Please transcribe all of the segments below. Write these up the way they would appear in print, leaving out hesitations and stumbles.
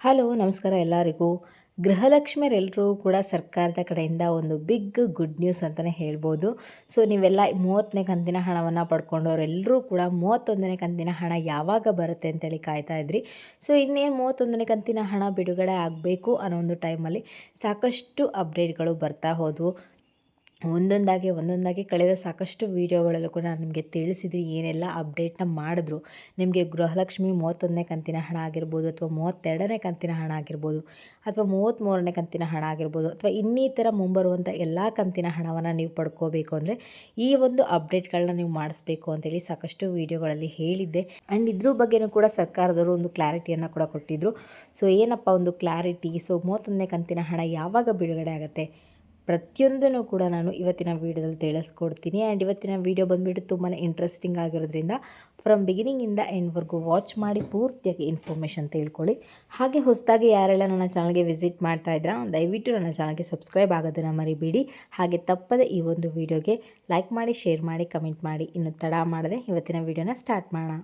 Hello ನಮಸ್ಕಾರ ಎಲ್ಲರಿಗೂ. ಗೃಹಲಕ್ಷ್ಮಿಯರೆಲ್ಲರೂ ಕೂಡ ಸರ್ಕಾರದ ಕಡೆಯಿಂದ ಒಂದು ಬಿಗ್ ಗುಡ್ ನ್ಯೂಸ್ ಅಂತಲೇ ಹೇಳ್ಬೋದು. ಸೊ ನೀವೆಲ್ಲ 30ನೇ ಕಂತಿನ ಹಣವನ್ನು ಪಡ್ಕೊಂಡವರೆಲ್ಲರೂ ಕೂಡ 31ನೇ ಕಂತಿನ ಹಣ ಯಾವಾಗ ಬರುತ್ತೆ ಅಂತೇಳಿ ಕಾಯ್ತಾ ಇದ್ರಿ. ಸೊ ಇನ್ನೇನು 31ನೇ ಕಂತಿನ ಹಣ ಬಿಡುಗಡೆ ಆಗಬೇಕು ಅನ್ನೋ ಒಂದು ಟೈಮಲ್ಲಿ ಸಾಕಷ್ಟು ಅಪ್ಡೇಟ್ಗಳು ಬರ್ತಾ ಹೋದವು. ಒಂದೊಂದಾಗಿ ಕಳೆದ ಸಾಕಷ್ಟು ವೀಡಿಯೋಗಳಲ್ಲೂ ಕೂಡ ನಾನು ನಿಮಗೆ ತಿಳಿಸಿದ್ರಿ ಏನೆಲ್ಲ ಅಪ್ಡೇಟ್ನ ಮಾಡಿದ್ರು. ನಿಮಗೆ ಗೃಹಲಕ್ಷ್ಮಿ 31ನೇ ಕಂತಿನ ಹಣ ಆಗಿರ್ಬೋದು, ಅಥವಾ 32ನೇ ಕಂತಿನ ಹಣ ಆಗಿರ್ಬೋದು, ಅಥವಾ 33ನೇ ಕಂತಿನ ಹಣ ಆಗಿರ್ಬೋದು, ಅಥವಾ ಇನ್ನಿತರ ಮುಂಬರುವಂಥ ಎಲ್ಲ ಕಂತಿನ ಹಣವನ್ನು ನೀವು ಪಡ್ಕೋಬೇಕು ಅಂದರೆ ಈ ಒಂದು ಅಪ್ಡೇಟ್ಗಳನ್ನ ನೀವು ಮಾಡಿಸ್ಬೇಕು ಅಂತೇಳಿ ಸಾಕಷ್ಟು ವೀಡಿಯೋಗಳಲ್ಲಿ ಹೇಳಿದ್ದೆ. ಆ್ಯಂಡ್ ಇದ್ರ ಬಗ್ಗೆಯೂ ಕೂಡ ಸರ್ಕಾರದವರು ಒಂದು ಕ್ಲಾರಿಟಿಯನ್ನು ಕೂಡ ಕೊಟ್ಟಿದ್ದರು. ಸೊ ಏನಪ್ಪ ಒಂದು ಕ್ಲಾರಿಟಿ, ಸೊ 31ನೇ ಕಂತಿನ ಹಣ ಯಾವಾಗ ಬಿಡುಗಡೆ ಆಗುತ್ತೆ, ಪ್ರತಿಯೊಂದನ್ನು ಕೂಡ ನಾನು ಇವತ್ತಿನ ವೀಡಿಯೋದಲ್ಲಿ ತಿಳಿಸ್ಕೊಡ್ತೀನಿ. ಆ್ಯಂಡ್ ಇವತ್ತಿನ ವೀಡಿಯೋ ಬಂದುಬಿಟ್ಟು ತುಂಬಾ ಇಂಟ್ರೆಸ್ಟಿಂಗ್ ಆಗಿರೋದ್ರಿಂದ ಫ್ರಮ್ ಬಿಗಿನಿಂಗಿಂದ ಎಂಡ್ವರೆಗೂ ವಾಚ್ ಮಾಡಿ ಪೂರ್ತಿಯಾಗಿ ಇನ್ಫಾರ್ಮೇಷನ್ ತಿಳ್ಕೊಳ್ಳಿ. ಹಾಗೆ ಹೊಸದಾಗಿ ಯಾರೆಲ್ಲ ನನ್ನ ಚಾನಲ್ಗೆ ವಿಸಿಟ್ ಮಾಡ್ತಾ ಇದ್ದೀರಾ ದಯವಿಟ್ಟು ನನ್ನ ಚಾನಲ್ಗೆ ಸಬ್ಸ್ಕ್ರೈಬ್ ಆಗೋದನ್ನು ಮರಿಬೇಡಿ. ಹಾಗೆ ತಪ್ಪದೆ ಈ ಒಂದು ವೀಡಿಯೋಗೆ ಲೈಕ್ ಮಾಡಿ, ಶೇರ್ ಮಾಡಿ, ಕಮೆಂಟ್ ಮಾಡಿ. ಇನ್ನು ತಡ ಮಾಡದೆ ಇವತ್ತಿನ ವೀಡಿಯೋನ ಸ್ಟಾರ್ಟ್ ಮಾಡೋಣ.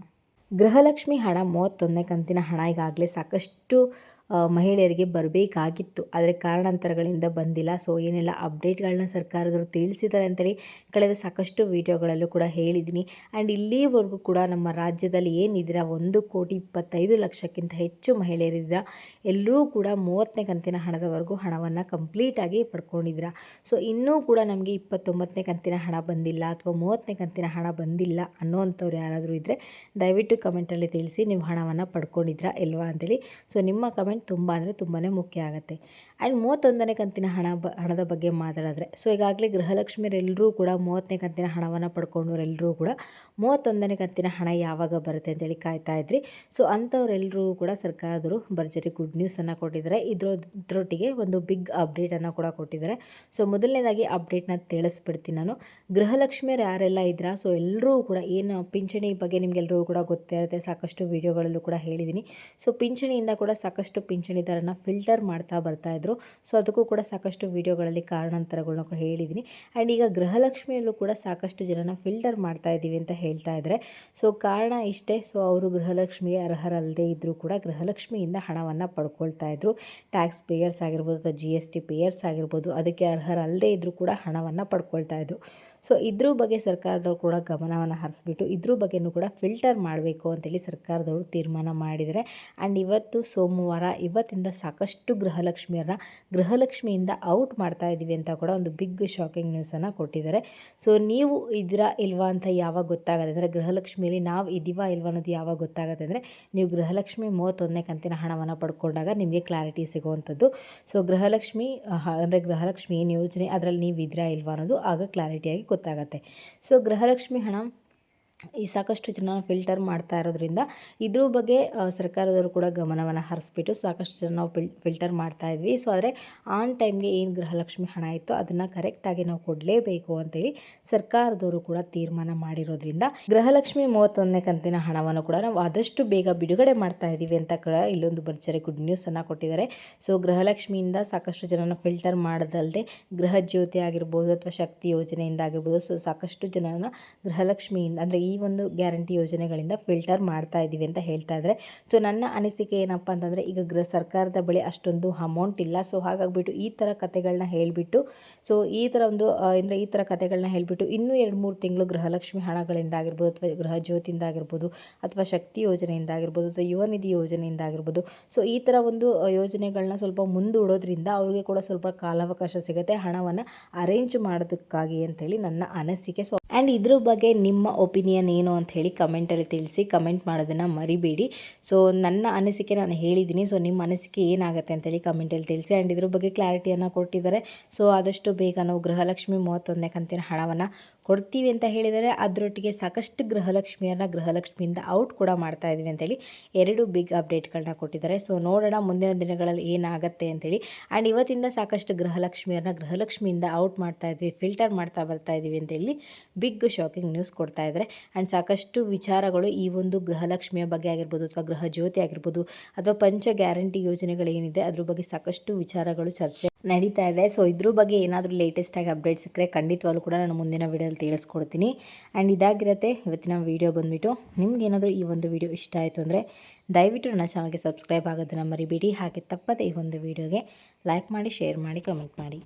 ಗೃಹಲಕ್ಷ್ಮಿ ಹಣ 31ನೇ ಕಂತಿನ ಹಣ ಈಗಾಗಲೇ ಸಾಕಷ್ಟು ಮಹಿಳೆಯರಿಗೆ ಬರಬೇಕಾಗಿತ್ತು, ಆದರೆ ಕಾರಣಾಂತರಗಳಿಂದ ಬಂದಿಲ್ಲ. ಸೊ ಏನೆಲ್ಲ ಅಪ್ಡೇಟ್ಗಳನ್ನ ಸರ್ಕಾರದವರು ತಿಳಿಸಿದ್ದಾರೆ ಅಂತೇಳಿ ಕಳೆದ ಸಾಕಷ್ಟು ವೀಡಿಯೋಗಳಲ್ಲೂ ಕೂಡ ಹೇಳಿದ್ದೀನಿ. ಆ್ಯಂಡ್ ಇಲ್ಲಿವರೆಗೂ ಕೂಡ ನಮ್ಮ ರಾಜ್ಯದಲ್ಲಿ ಏನಿದ್ದೀರಾ 1,25,00,000ಕ್ಕಿಂತ ಹೆಚ್ಚು ಮಹಿಳೆಯರಿದ್ದೀರಾ, ಎಲ್ಲರೂ ಕೂಡ 30ನೇ ಕಂತಿನ ಹಣದವರೆಗೂ ಹಣವನ್ನು ಕಂಪ್ಲೀಟಾಗಿ ಪಡ್ಕೊಂಡಿದ್ದೀರಾ. ಸೊ ಇನ್ನೂ ಕೂಡ ನಮಗೆ 29ನೇ ಕಂತಿನ ಹಣ ಬಂದಿಲ್ಲ ಅಥವಾ 30ನೇ ಕಂತಿನ ಹಣ ಬಂದಿಲ್ಲ ಅನ್ನೋವಂಥವ್ರು ಯಾರಾದರೂ ಇದ್ದರೆ ದಯವಿಟ್ಟು ಕಮೆಂಟಲ್ಲಿ ತಿಳಿಸಿ, ನೀವು ಹಣವನ್ನು ಪಡ್ಕೊಂಡಿದ್ದೀರಾ ಇಲ್ವಾ ಅಂತೇಳಿ. ಸೊ ನಿಮ್ಮ ಕಮೆಂಟ್ ತುಂಬ ಅಂದರೆ ತುಂಬಾ ಮುಖ್ಯ ಆಗುತ್ತೆ. ಆ್ಯಂಡ್ 31ನೇ ಕಂತಿನ ಹಣದ ಬಗ್ಗೆ ಮಾತಾಡಿದ್ರೆ, ಸೊ ಈಗಾಗಲೇ ಗೃಹಲಕ್ಷ್ಮಿಯರೆಲ್ಲರೂ ಕೂಡ 30ನೇ ಕಂತಿನ ಹಣವನ್ನು ಪಡ್ಕೊಂಡವರೆಲ್ಲರೂ ಕೂಡ 31ನೇ ಕಂತಿನ ಹಣ ಯಾವಾಗ ಬರುತ್ತೆ ಅಂತೇಳಿ ಕಾಯ್ತಾ ಇದ್ರಿ. ಸೊ ಅಂಥವರೆಲ್ಲರೂ ಕೂಡ ಸರ್ಕಾರದವರು ಭರ್ಜರಿ ಗುಡ್ ನ್ಯೂಸನ್ನು ಕೊಟ್ಟಿದ್ದಾರೆ. ಇದರೊಟ್ಟಿಗೆ ಒಂದು ಬಿಗ್ ಅಪ್ಡೇಟನ್ನು ಕೂಡ ಕೊಟ್ಟಿದ್ದಾರೆ. ಸೊ ಮೊದಲನೇದಾಗಿ ಅಪ್ಡೇಟ್ನ ತಿಳಿಸ್ಬಿಡ್ತೀನಿ ನಾನು. ಗೃಹಲಕ್ಷ್ಮಿಯರು ಯಾರೆಲ್ಲ ಇದ್ದೀರಾ, ಸೊ ಎಲ್ಲರೂ ಕೂಡ ಏನು ಪಿಂಚಣಿ ಬಗ್ಗೆ ನಿಮಗೆಲ್ಲರೂ ಕೂಡ ಗೊತ್ತೇ ಇರುತ್ತೆ, ಸಾಕಷ್ಟು ವೀಡಿಯೋಗಳಲ್ಲೂ ಕೂಡ ಹೇಳಿದ್ದೀನಿ. ಸೊ ಪಿಂಚಣಿಯಿಂದ ಕೂಡ ಸಾಕಷ್ಟು ಪಿಂಚಣಿದಾರನ ಫಿಲ್ಟರ್ ಮಾಡ್ತಾ ಬರ್ತಾಯಿದ್ರು. ಸೊ ಅದಕ್ಕೂ ಕೂಡ ಸಾಕಷ್ಟು ವೀಡಿಯೋಗಳಲ್ಲಿ ಕಾರಣಾಂತರಗಳನ್ನ ಕೂಡ ಹೇಳಿದ್ದೀನಿ. ಆ್ಯಂಡ್ ಈಗ ಗೃಹಲಕ್ಷ್ಮಿಯಲ್ಲೂ ಕೂಡ ಸಾಕಷ್ಟು ಜನನ ಫಿಲ್ಟರ್ ಮಾಡ್ತಾ ಇದ್ದೀವಿ ಅಂತ ಹೇಳ್ತಾ ಇದ್ದಾರೆ. ಸೊ ಕಾರಣ ಇಷ್ಟೇ, ಸೊ ಅವರು ಗೃಹಲಕ್ಷ್ಮಿಗೆ ಅರ್ಹರಲ್ಲದೆ ಇದ್ದರೂ ಕೂಡ ಗೃಹಲಕ್ಷ್ಮಿಯಿಂದ ಹಣವನ್ನು ಪಡ್ಕೊಳ್ತಾ ಇದ್ರು. ಟ್ಯಾಕ್ಸ್ ಪೇಯರ್ಸ್ ಆಗಿರ್ಬೋದು ಅಥವಾ GST ಪೇಯರ್ಸ್ ಆಗಿರ್ಬೋದು, ಅದಕ್ಕೆ ಅರ್ಹರಲ್ಲದೆ ಇದ್ದರೂ ಕೂಡ ಹಣವನ್ನು ಪಡ್ಕೊಳ್ತಾ ಇದ್ರು. ಸೊ ಇದ್ರ ಬಗ್ಗೆ ಸರ್ಕಾರದವರು ಕೂಡ ಗಮನವನ್ನು ಹರಿಸ್ಬಿಟ್ಟು ಇದ್ರ ಬಗ್ಗೆಯೂ ಕೂಡ ಫಿಲ್ಟರ್ ಮಾಡಬೇಕು ಅಂತೇಳಿ ಸರ್ಕಾರದವರು ತೀರ್ಮಾನ ಮಾಡಿದ್ದಾರೆ. ಆ್ಯಂಡ್ ಇವತ್ತು ಸೋಮವಾರ, ಇವತ್ತಿಂದ ಸಾಕಷ್ಟು ಗೃಹಲಕ್ಷ್ಮಿಯಿಂದ ಔಟ್ ಮಾಡ್ತಾ ಇದ್ದೀವಿ ಅಂತ ಕೂಡ ಒಂದು ಬಿಗ್ ಶಾಕಿಂಗ್ ನ್ಯೂಸನ್ನು ಕೊಟ್ಟಿದ್ದಾರೆ. ಸೊ ನೀವು ಇದ್ದೀರಾ ಇಲ್ವಾ ಅಂತ ಯಾವಾಗ ಗೊತ್ತಾಗುತ್ತೆ ಅಂದರೆ, ಗೃಹಲಕ್ಷ್ಮಿಯಲ್ಲಿ ನಾವು ಇದ್ದೀವಾ ಇಲ್ವಾ ಅನ್ನೋದು ಯಾವಾಗ ಗೊತ್ತಾಗುತ್ತೆ ಅಂದರೆ, ನೀವು ಗೃಹಲಕ್ಷ್ಮಿ 31ನೇ ಕಂತಿನ ಹಣವನ್ನು ಪಡ್ಕೊಂಡಾಗ ನಿಮಗೆ ಕ್ಲಾರಿಟಿ ಸಿಗುವಂಥದ್ದು. ಸೊ ಗೃಹಲಕ್ಷ್ಮಿ ಅಂದರೆ ಗೃಹಲಕ್ಷ್ಮಿ ಏನು ಯೋಜನೆ ಅದರಲ್ಲಿ ನೀವು ಇದ್ದೀರಾ ಇಲ್ವಾ ಅನ್ನೋದು ಆಗ ಕ್ಲಾರಿಟಿಯಾಗಿ ಗೊತ್ತಾಗುತ್ತೆ. ಸೊ ಗೃಹಲಕ್ಷ್ಮಿ ಹಣ ಈ ಸಾಕಷ್ಟು ಜನ ಫಿಲ್ಟರ್ ಮಾಡ್ತಾ ಇರೋದ್ರಿಂದ ಇದ್ರ ಬಗ್ಗೆ ಸರ್ಕಾರದವರು ಕೂಡ ಗಮನವನ್ನು ಹರಿಸ್ಬಿಟ್ಟು ಸಾಕಷ್ಟು ಜನ ನಾವು ಫಿಲ್ಟರ್ ಮಾಡ್ತಾ ಇದ್ವಿ. ಸೊ ಆದರೆ ಆನ್ ಟೈಮ್ಗೆ ಏನು ಗೃಹಲಕ್ಷ್ಮಿ ಹಣ ಇತ್ತು ಅದನ್ನು ಕರೆಕ್ಟಾಗಿ ನಾವು ಕೊಡಲೇಬೇಕು ಅಂತೇಳಿ ಸರ್ಕಾರದವರು ಕೂಡ ತೀರ್ಮಾನ ಮಾಡಿರೋದ್ರಿಂದ ಗೃಹಲಕ್ಷ್ಮಿ 31ನೇ ಕಂತಿನ ಹಣವನ್ನು ಕೂಡ ನಾವು ಆದಷ್ಟು ಬೇಗ ಬಿಡುಗಡೆ ಮಾಡ್ತಾ ಇದ್ದೀವಿ ಅಂತ ಕೂಡ ಇಲ್ಲೊಂದು ಭರ್ಜರಿ ಗುಡ್ ನ್ಯೂಸನ್ನು ಕೊಟ್ಟಿದ್ದಾರೆ. ಸೊ ಗೃಹಲಕ್ಷ್ಮಿಯಿಂದ ಸಾಕಷ್ಟು ಜನನ ಫಿಲ್ಟರ್ ಮಾಡೋದಲ್ಲದೆ ಗೃಹ ಜ್ಯೋತಿ ಆಗಿರ್ಬೋದು ಅಥವಾ ಶಕ್ತಿ ಯೋಜನೆಯಿಂದ ಆಗಿರ್ಬೋದು, ಸೊ ಸಾಕಷ್ಟು ಜನನ ಗೃಹಲಕ್ಷ್ಮಿಯಿಂದ ಅಂದರೆ ಈ ಒಂದು ಗ್ಯಾರಂಟಿ ಯೋಜನೆಗಳಿಂದ ಫಿಲ್ಟರ್ ಮಾಡ್ತಾ ಇದ್ದೀವಿ ಅಂತ ಹೇಳ್ತಾ ಇದ್ದಾರೆ. ಸೊ ನನ್ನ ಅನಿಸಿಕೆ ಏನಪ್ಪ ಅಂತಂದರೆ, ಈಗ ಸರ್ಕಾರದ ಬಳಿ ಅಷ್ಟೊಂದು ಅಮೌಂಟ್ ಇಲ್ಲ. ಸೊ ಹಾಗಾಗಿಬಿಟ್ಟು ಈ ಥರ ಕತೆಗಳನ್ನ ಹೇಳಿಬಿಟ್ಟು, ಸೊ ಈ ಥರ ಒಂದು ಅಂದರೆ ಈ ಥರ ಕತೆಗಳನ್ನ ಹೇಳಿಬಿಟ್ಟು ಇನ್ನೂ 2-3 ತಿಂಗಳು ಗೃಹಲಕ್ಷ್ಮಿ ಹಣಗಳಿಂದ ಆಗಿರ್ಬೋದು ಅಥವಾ ಗೃಹ ಜ್ಯೋತಿಯಿಂದ ಆಗಿರ್ಬೋದು ಅಥವಾ ಶಕ್ತಿ ಯೋಜನೆಯಿಂದ ಆಗಿರ್ಬೋದು ಅಥವಾ ಯುವ ನಿಧಿ ಯೋಜನೆಯಿಂದ ಆಗಿರ್ಬೋದು, ಸೊ ಈ ಥರ ಒಂದು ಯೋಜನೆಗಳನ್ನ ಸ್ವಲ್ಪ ಮುಂದೂಡೋದ್ರಿಂದ ಅವ್ರಿಗೆ ಕೂಡ ಸ್ವಲ್ಪ ಕಾಲಾವಕಾಶ ಸಿಗುತ್ತೆ ಹಣವನ್ನು ಅರೇಂಜ್ ಮಾಡೋದಕ್ಕಾಗಿ ಅಂತೇಳಿ ನನ್ನ ಅನಿಸಿಕೆ. ಸೊ ಆ್ಯಂಡ್ ಇದ್ರ ಬಗ್ಗೆ ನಿಮ್ಮ ಒಪಿನಿಯನ್ ಏನು ಅಂತ ಹೇಳಿ ಕಮೆಂಟಲ್ಲಿ ತಿಳಿಸಿ, ಕಮೆಂಟ್ ಮಾಡೋದನ್ನು ಮರಿಬೇಡಿ. ಸೊ ನನ್ನ ಅನಿಸಿಕೆ ನಾನು ಹೇಳಿದ್ದೀನಿ. ಸೊ ನಿಮ್ಮ ಅನಿಸಿಕೆ ಏನಾಗುತ್ತೆ ಅಂತೇಳಿ ಕಮೆಂಟಲ್ಲಿ ತಿಳಿಸಿ. ಆ್ಯಂಡ್ ಇದ್ರ ಬಗ್ಗೆ ಕ್ಲಾರಿಟಿಯನ್ನು ಕೊಟ್ಟಿದ್ದಾರೆ. ಸೊ ಆದಷ್ಟು ಬೇಗ ನಾವು ಗೃಹಲಕ್ಷ್ಮಿ 31ನೇ ಕಂತಿನ ಹಣವನ್ನು ಕೊಡ್ತೀವಿ ಅಂತ ಹೇಳಿದರೆ, ಅದರೊಟ್ಟಿಗೆ ಸಾಕಷ್ಟು ಗೃಹಲಕ್ಷ್ಮಿಯಿಂದ ಔಟ್ ಕೂಡ ಮಾಡ್ತಾ ಇದ್ದೀವಿ ಅಂತೇಳಿ 2 ಬಿಗ್ ಅಪ್ಡೇಟ್ಗಳನ್ನ ಕೊಟ್ಟಿದ್ದಾರೆ. ಸೊ ನೋಡೋಣ ಮುಂದಿನ ದಿನಗಳಲ್ಲಿ ಏನಾಗುತ್ತೆ ಅಂತೇಳಿ. ಆ್ಯಂಡ್ ಇವತ್ತಿಂದ ಸಾಕಷ್ಟು ಗೃಹಲಕ್ಷ್ಮಿಯಿಂದ ಔಟ್ ಮಾಡ್ತಾ ಇದ್ವಿ, ಫಿಲ್ಟರ್ ಮಾಡ್ತಾ ಬರ್ತಾ ಇದ್ದೀವಿ ಅಂತೇಳಿ ಬಿಗ್ ಶಾಕಿಂಗ್ ನ್ಯೂಸ್ ಕೊಡ್ತಾ ಇದ್ದಾರೆ. ಆ್ಯಂಡ್ ಸಾಕಷ್ಟು ವಿಚಾರಗಳು ಈ ಒಂದು ಗೃಹಲಕ್ಷ್ಮಿಯ ಬಗ್ಗೆ ಆಗಿರ್ಬೋದು ಅಥವಾ ಗೃಹ ಜ್ಯೋತಿ ಆಗಿರ್ಬೋದು ಅಥವಾ ಪಂಚ ಗ್ಯಾರಂಟಿ ಯೋಜನೆಗಳೇನಿದೆ ಅದ್ರ ಬಗ್ಗೆ ಸಾಕಷ್ಟು ವಿಚಾರಗಳು ಚರ್ಚೆ ನಡೀತಾ ಇದೆ. ಸೊ ಇದ್ರ ಬಗ್ಗೆ ಏನಾದರೂ ಲೇಟೆಸ್ಟಾಗಿ ಅಪ್ಡೇಟ್ ಸಿಕ್ಕರೆ ಖಂಡಿತವಾಗ್ಲೂ ಕೂಡ ನಾನು ಮುಂದಿನ ವಿಡಿಯೋದಲ್ಲಿ ತಿಳಿಸ್ಕೊಡ್ತೀನಿ. ಆ್ಯಂಡ್ ಇದಾಗಿರುತ್ತೆ ಇವತ್ತಿನ ವೀಡಿಯೋ ಬಂದುಬಿಟ್ಟು. ನಿಮ್ಗೇನಾದರೂ ಈ ಒಂದು ವೀಡಿಯೋ ಇಷ್ಟ ಆಯಿತು ಅಂದರೆ ದಯವಿಟ್ಟು ನನ್ನ ಚಾನಲ್ಗೆ ಸಬ್ಸ್ಕ್ರೈಬ್ ಆಗೋದನ್ನು ಮರಿಬೇಡಿ. ಹಾಗೆ ತಪ್ಪದೆ ಈ ಒಂದು ವೀಡಿಯೋಗೆ ಲೈಕ್ ಮಾಡಿ, ಶೇರ್ ಮಾಡಿ, ಕಮೆಂಟ್ ಮಾಡಿ.